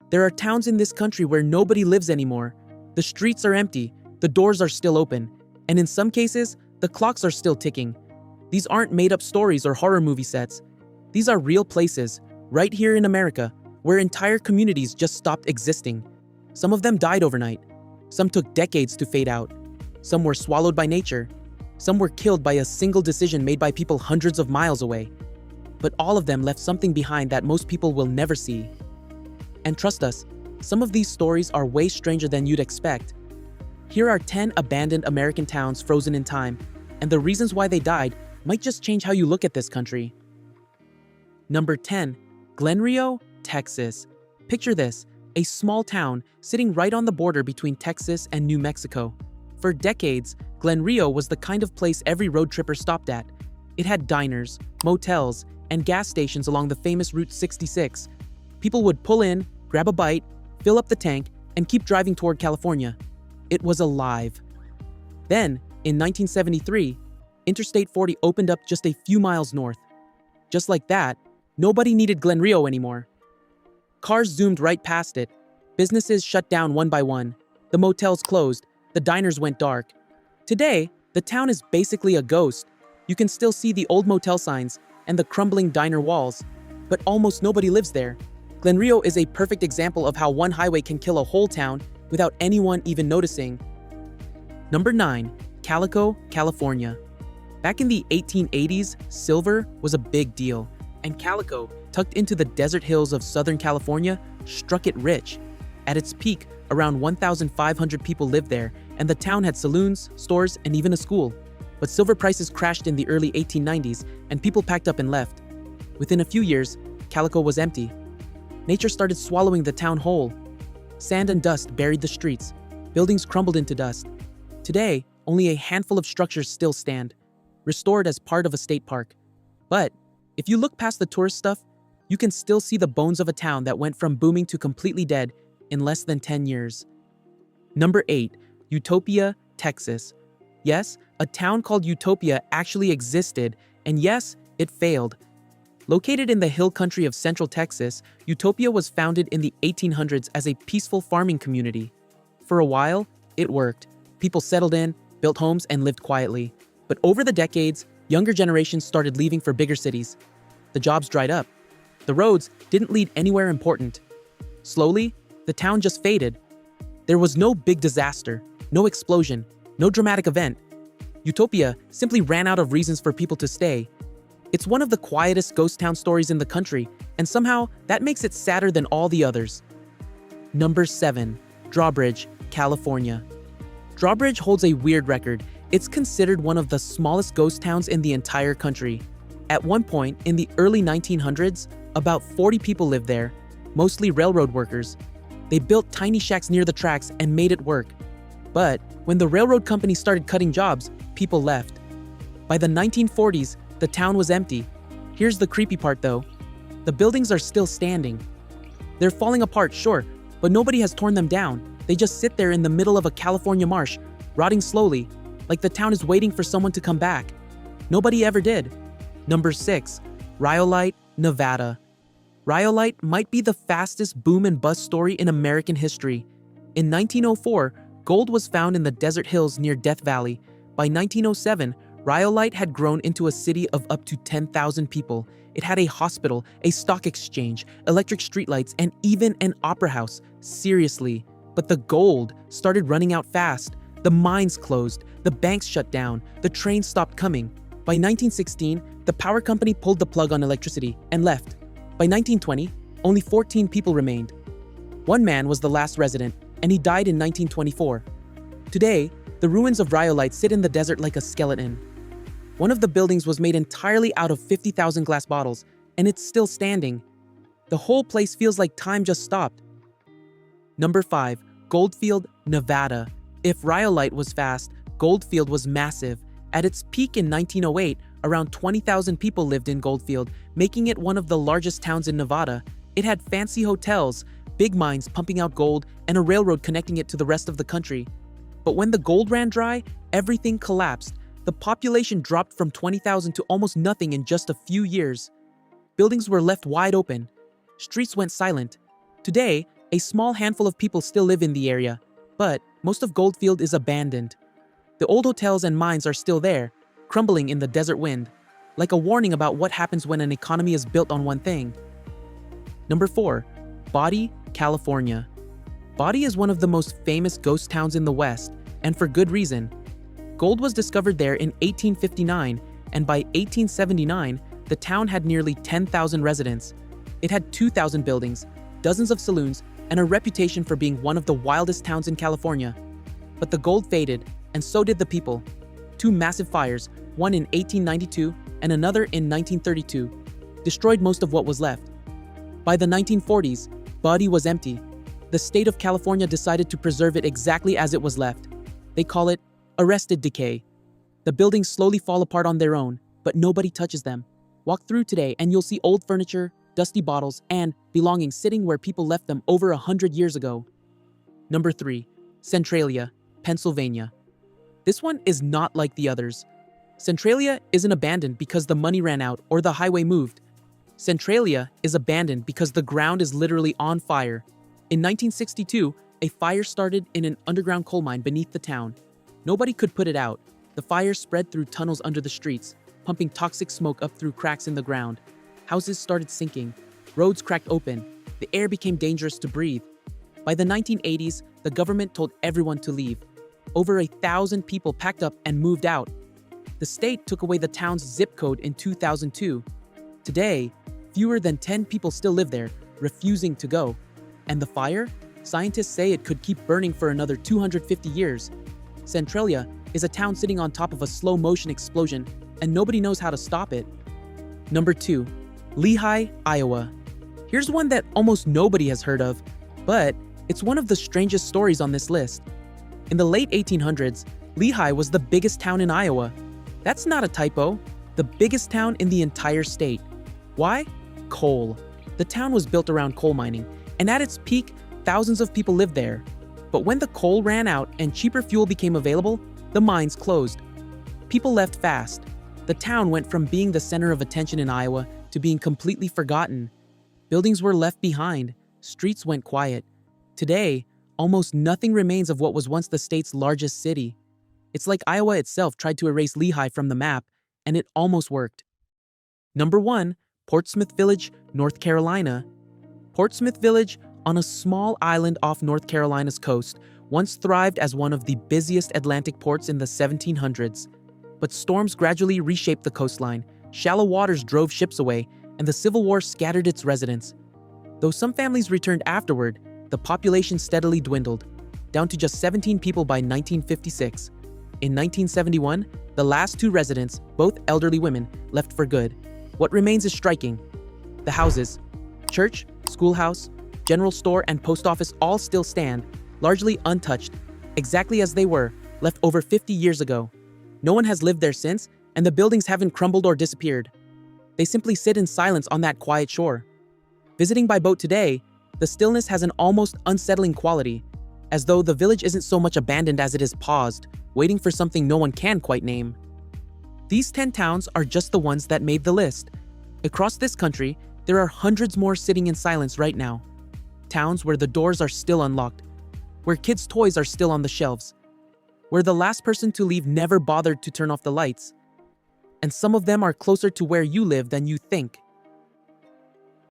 There are towns in this country where nobody lives anymore. The streets are empty, the doors are still open, and in some cases, the clocks are still ticking. These aren't made-up stories or horror movie sets. These are real places, right here in America, where entire communities just stopped existing. Some of them died overnight. Some took decades to fade out. Some were swallowed by nature. Some were killed by a single decision made by people hundreds of miles away. But all of them left something behind that most people will never see. And trust us, some of these stories are way stranger than you'd expect. Here are 10 abandoned American towns frozen in time, and the reasons why they died might just change how you look at this country. Number 10. Glenrio, Texas. Picture this, a small town sitting right on the border between Texas and New Mexico. For decades, Glenrio was the kind of place every road tripper stopped at. It had diners, motels, and gas stations along the famous Route 66. People would pull in, grab a bite, fill up the tank, and keep driving toward California. It was alive. Then, in 1973, Interstate 40 opened up just a few miles north. Just like that, nobody needed Glenrio anymore. Cars zoomed right past it. Businesses shut down one by one. The motels closed. The diners went dark. Today, the town is basically a ghost. You can still see the old motel signs and the crumbling diner walls, but almost nobody lives there. Glenrio is a perfect example of how one highway can kill a whole town without anyone even noticing. Number 9. Calico, California. Back in the 1880s, silver was a big deal, and Calico, tucked into the desert hills of Southern California, struck it rich. At its peak, around 1,500 people lived there, and the town had saloons, stores, and even a school. But silver prices crashed in the early 1890s, and people packed up and left. Within a few years, Calico was empty. Nature started swallowing the town whole. Sand and dust buried the streets. Buildings crumbled into dust. Today, only a handful of structures still stand, restored as part of a state park. But if you look past the tourist stuff, you can still see the bones of a town that went from booming to completely dead in less than 10 years. Number 8. Utopia, Texas. Yes, a town called Utopia actually existed, and yes, it failed. Located in the hill country of Central Texas, Utopia was founded in the 1800s as a peaceful farming community. For a while, it worked. People settled in, built homes, and lived quietly. But over the decades, younger generations started leaving for bigger cities. The jobs dried up. The roads didn't lead anywhere important. Slowly, the town just faded. There was no big disaster, no explosion, no dramatic event. Utopia simply ran out of reasons for people to stay. It's one of the quietest ghost town stories in the country, and somehow that makes it sadder than all the others. Number 7. Drawbridge, California. Drawbridge holds a weird record. It's considered one of the smallest ghost towns in the entire country. At one point, in the early 1900s, about 40 people lived there, mostly railroad workers. They built tiny shacks near the tracks and made it work. But when the railroad company started cutting jobs, people left. By the 1940s, the town was empty. Here's the creepy part though. The buildings are still standing. They're falling apart, sure, but nobody has torn them down. They just sit there in the middle of a California marsh, rotting slowly, like the town is waiting for someone to come back. Nobody ever did. Number 6. Rhyolite, Nevada. Rhyolite might be the fastest boom and bust story in American history. In 1904, gold was found in the desert hills near Death Valley. By 1907, Rhyolite had grown into a city of up to 10,000 people. It had a hospital, a stock exchange, electric streetlights, and even an opera house. Seriously. But the gold started running out fast. The mines closed, the banks shut down, the trains stopped coming. By 1916, the power company pulled the plug on electricity and left. By 1920, only 14 people remained. One man was the last resident, and he died in 1924. Today, the ruins of Rhyolite sit in the desert like a skeleton. One of the buildings was made entirely out of 50,000 glass bottles, and it's still standing. The whole place feels like time just stopped. Number 5. Goldfield, Nevada. If Rhyolite was fast, Goldfield was massive. At its peak in 1908, around 20,000 people lived in Goldfield, making it one of the largest towns in Nevada. It had fancy hotels, big mines pumping out gold, and a railroad connecting it to the rest of the country. But when the gold ran dry, everything collapsed. The population dropped from 20,000 to almost nothing in just a few years. Buildings were left wide open. Streets went silent. Today, A small handful of people still live in the area, but most of Goldfield is abandoned. The old hotels and mines are still there, crumbling in the desert wind, like a warning about what happens when an economy is built on one thing. Number 4. Bodie, California. Bodie is one of the most famous ghost towns in the West, and for good reason. Gold was discovered there in 1859, and by 1879, the town had nearly 10,000 residents. It had 2,000 buildings, dozens of saloons, and a reputation for being one of the wildest towns in California. But the gold faded, and so did the people. 2 massive fires, one in 1892 and another in 1932, destroyed most of what was left. By the 1940s, Bodie was empty. The state of California decided to preserve it exactly as it was left. They call it arrested decay. The buildings slowly fall apart on their own, but nobody touches them. Walk through today and you'll see old furniture, dusty bottles, and belongings sitting where people left them over 100 years ago. Number 3. Centralia, Pennsylvania. This one is not like the others. Centralia isn't abandoned because the money ran out or the highway moved. Centralia is abandoned because the ground is literally on fire. In 1962, a fire started in an underground coal mine beneath the town. Nobody could put it out. The fire spread through tunnels under the streets, pumping toxic smoke up through cracks in the ground. Houses started sinking. Roads cracked open. The air became dangerous to breathe. By the 1980s, the government told everyone to leave. Over 1,000 people packed up and moved out. The state took away the town's zip code in 2002. Today, fewer than 10 people still live there, refusing to go. And the fire? Scientists say it could keep burning for another 250 years. Centralia is a town sitting on top of a slow-motion explosion, and nobody knows how to stop it. Number 2. Lehi, Iowa. Here's one that almost nobody has heard of, but it's one of the strangest stories on this list. In the late 1800s, Lehi was the biggest town in Iowa. That's not a typo. The biggest town in the entire state. Why? Coal. The town was built around coal mining, and at its peak, thousands of people lived there. But when the coal ran out and cheaper fuel became available, the mines closed. People left fast. The town went from being the center of attention in Iowa to being completely forgotten. Buildings were left behind. Streets went quiet. Today, almost nothing remains of what was once the state's largest city. It's like Iowa itself tried to erase Lehi from the map, and it almost worked. Number 1. Portsmouth Village, North Carolina. Portsmouth Village, on a small island off North Carolina's coast, once thrived as one of the busiest Atlantic ports in the 1700s. But storms gradually reshaped the coastline, shallow waters drove ships away, and the Civil War scattered its residents. Though some families returned afterward, the population steadily dwindled, down to just 17 people by 1956. In 1971, the last 2 residents, both elderly women, left for good. What remains is striking. The houses, church, schoolhouse, general store, and post office all still stand, largely untouched, exactly as they were, left over 50 years ago. No one has lived there since, and the buildings haven't crumbled or disappeared. They simply sit in silence on that quiet shore. Visiting by boat today, the stillness has an almost unsettling quality, as though the village isn't so much abandoned as it is paused, waiting for something no one can quite name. These 10 towns are just the ones that made the list. Across this country, there are hundreds more sitting in silence right now. Towns where the doors are still unlocked, where kids' toys are still on the shelves, where the last person to leave never bothered to turn off the lights. And some of them are closer to where you live than you think.